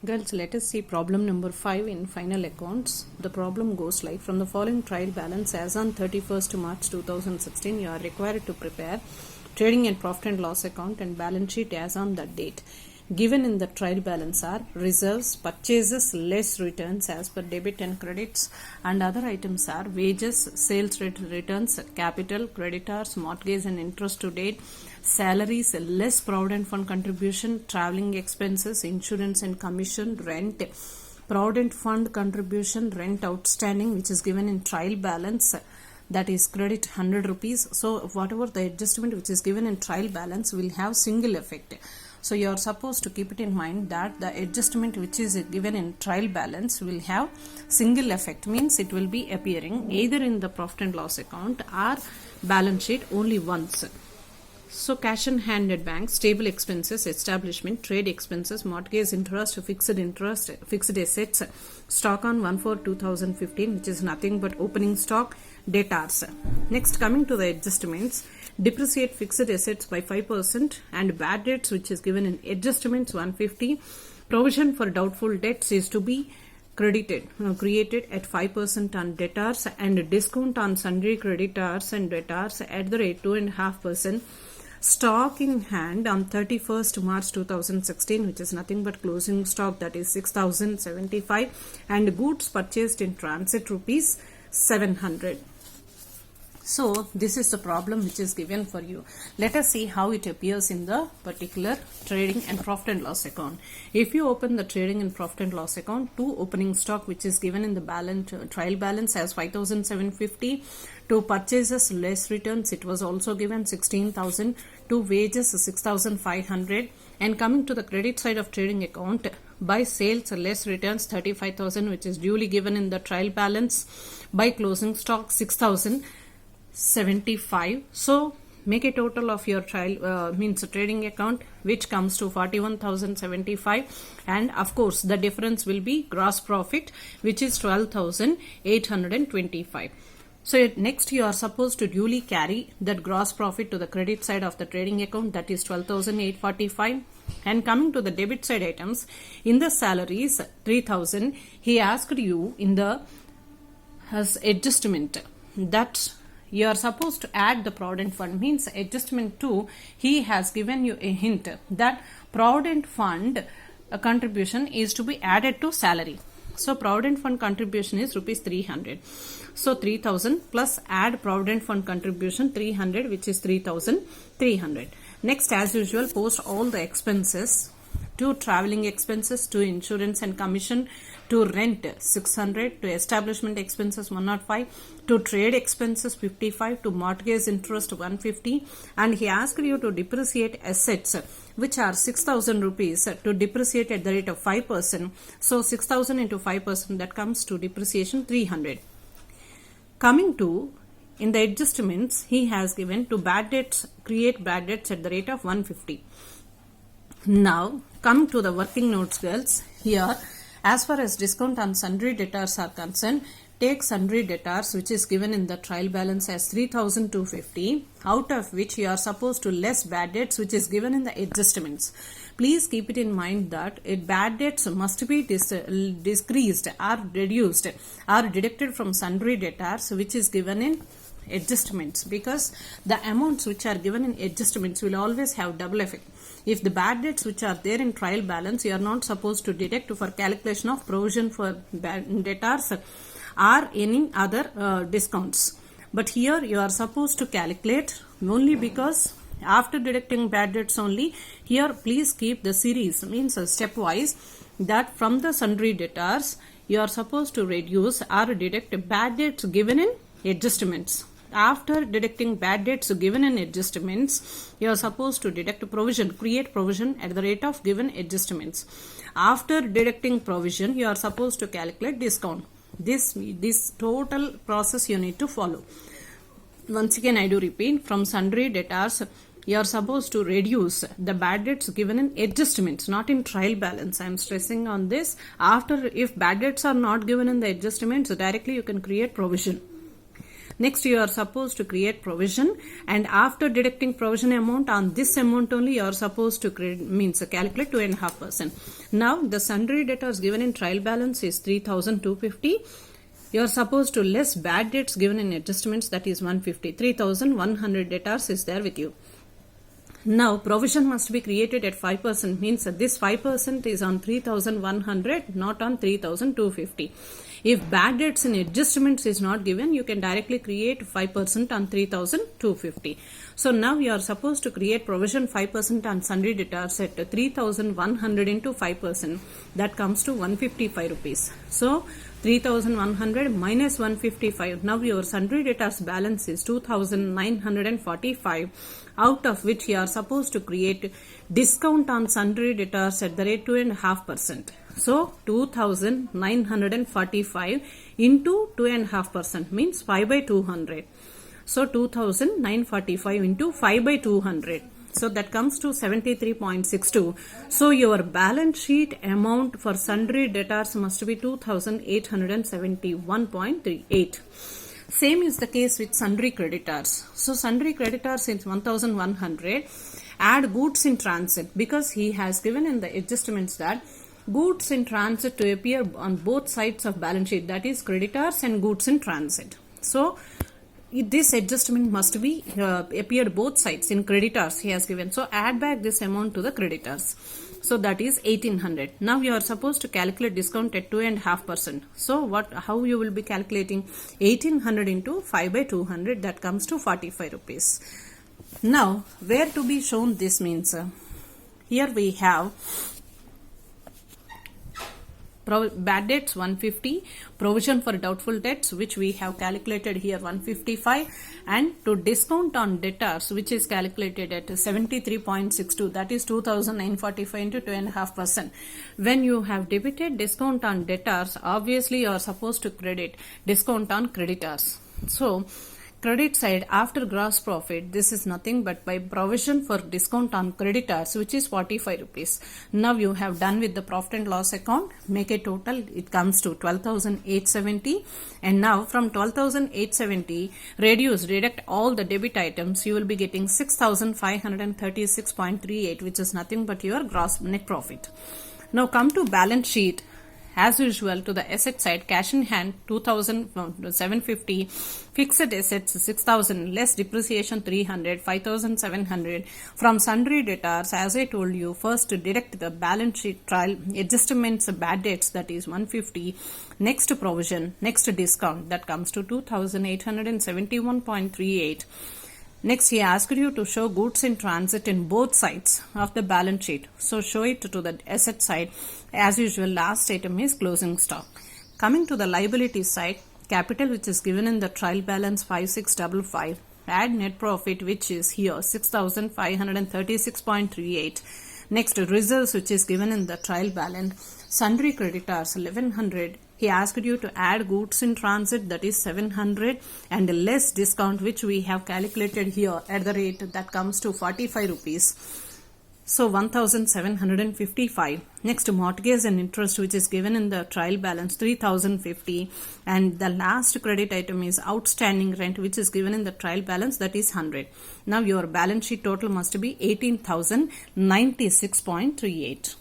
Girls, let us see problem number 5 in final accounts. The problem goes like, from the following trial balance as on 31st March 2016, you are required to prepare trading and profit and loss account and balance sheet as on that date. Given in the trial balance are reserves, purchases, less returns as per debit and credits, and other items are wages, sales returns, capital, creditors, mortgage and interest to date, salaries, less provident fund contribution, traveling expenses, insurance and commission, rent, provident fund contribution, rent outstanding, which is given in trial balance, that is credit 100 rupees. So whatever the adjustment which is given in trial balance will have single effect. So you are supposed to keep it in mind that the adjustment which is given in trial balance will have single effect, means it will be appearing either in the profit and loss account or balance sheet only once. So cash in hand at bank, stable expenses, establishment, trade expenses, mortgage interest, fixed assets, stock on 1/4/2015, which is nothing but opening stock, debtors. Next, coming to the adjustments, depreciate fixed assets by 5% and bad debts which is given in adjustments 150. Provision for doubtful debts is to be created at 5% on debtors and discount on sundry creditors and debtors at the rate 2.5%. Stock in hand on 31st March 2016, which is nothing but closing stock, that is 6075, and goods purchased in transit rupees 700. So this is the problem which is given for you. Let us see how it appears in the particular trading and profit and loss account. If you open the trading and profit and loss account, to opening stock which is given in the trial balance as 5750, to purchases less returns it was also given 16,000, to wages 6,500, and coming to the credit side of trading account, by sales less returns 35,000 which is duly given in the trial balance, by closing stock 6,075. So make a total of your trial means trading account, which comes to 41,075, and of course the difference will be gross profit, which is 12,825. So next you are supposed to duly carry that gross profit to the credit side of the trading account, that is 12,845. And coming to the debit side items, in the salaries 3,000, he asked you in the as adjustment that you are supposed to add the provident fund, means adjustment 2, he has given you a hint that provident fund contribution is to be added to salary. So provident fund contribution is rupees 300. So 3,000 plus add provident fund contribution 300, which is 3,300. Next, as usual, post all the expenses, to traveling expenses, to insurance and commission, to rent 600, to establishment expenses 105, to trade expenses 55, to mortgage interest 150, and he asked you to depreciate assets which are 6,000 rupees to depreciate at the rate of 5%. So 6,000 into 5%, that comes to depreciation 300. Coming to in the adjustments, he has given to bad debts, create bad debts at the rate of 150. Now come to the working notes, girls. Here, as far as discount on sundry debtors are concerned, take sundry debtors which is given in the trial balance as 3,250, out of which you are supposed to less bad debts which is given in the adjustments. Please keep it in mind that bad debts must be decreased or reduced or deducted from sundry debtors which is given in adjustments, because the amounts which are given in adjustments will always have double effect. If the bad debts which are there in trial balance, you are not supposed to deduct for calculation of provision for bad debtors or any other discounts. But here you are supposed to calculate only, because after deducting bad debts only, here please keep the series, means stepwise, that from the sundry debtors you are supposed to reduce or deduct bad debts given in adjustments. After deducting bad debts given in adjustments, you are supposed to deduct provision, create provision at the rate of given adjustments. After deducting provision, you are supposed to calculate discount. This total process you need to follow. Once again, I do repeat, from sundry debtors, you are supposed to reduce the bad debts given in adjustments, not in trial balance. I am stressing on this. After, if bad debts are not given in the adjustments, directly you can create provision. Next, you are supposed to create provision, and after deducting provision amount, on this amount only you are supposed to calculate 2.5%. Now the sundry debtors given in trial balance is 3,250. You are supposed to less bad debts given in adjustments, that is 150. 3,100 debtors is there with you. Now provision must be created at 5%, means this 5% is on 3,100, not on 3,250. If bad debts in adjustments is not given, you can directly create 5% on 3,250. So now you are supposed to create provision 5% on sundry debtors at 3,100 into 5%. That comes to 155 rupees. So 3,100 minus 155. Now your sundry debtors balance is 2,945, out of which you are supposed to create discount on sundry debtors at the rate 2.5%. So 2,945 into 2.5% means 5 by 200. So 2,945 into 5 by 200. So that comes to 73.62. So your balance sheet amount for sundry debtors must be 2,871.38. Same is the case with sundry creditors. So sundry creditors is 1,100. Add goods in transit, because he has given in the adjustments that goods in transit to appear on both sides of balance sheet, that is creditors and goods in transit. So this adjustment must be appeared both sides. In creditors he has given, so add back this amount to the creditors. So that is 1,800. Now you are supposed to calculate discount at 2.5%. So how you will be calculating? 1,800 into 5 by 200, that comes to 45 rupees. Now where to be shown this means? Here we have bad debts 150, provision for doubtful debts which we have calculated here 155, and to discount on debtors which is calculated at 73.62, that is 2,945 into 2.5%. When you have debited discount on debtors, obviously you are supposed to credit discount on creditors. So credit side, after gross profit, this is nothing but by provision for discount on creditors, which is 45 rupees. Now you have done with the profit and loss account, make a total, it comes to 12,870. And now from 12,870, deduct all the debit items, you will be getting 6,536.38, which is nothing but your gross net profit. Now come to balance sheet. As usual, to the asset side, cash in hand 2,750, fixed assets 6,000, less depreciation 300, 5,700. From sundry debtors, as I told you, first deduct the balance sheet trial adjustments, bad debts, that is 150. Next provision, next discount, that comes to 2,871.38. Next, he asked you to show goods in transit in both sides of the balance sheet. So show it to the asset side. As usual, last item is closing stock. Coming to the liability side, capital which is given in the trial balance 5655. Add net profit which is here 6,536.38. Next, reserves which is given in the trial balance. Sundry creditors 1,100. He asked you to add goods in transit, that is 700, and less discount which we have calculated here at the rate that comes to 45 rupees. So 1,755. Next, mortgage and interest which is given in the trial balance 3,050, and the last credit item is outstanding rent which is given in the trial balance, that is 100. Now your balance sheet total must be 18,096.38.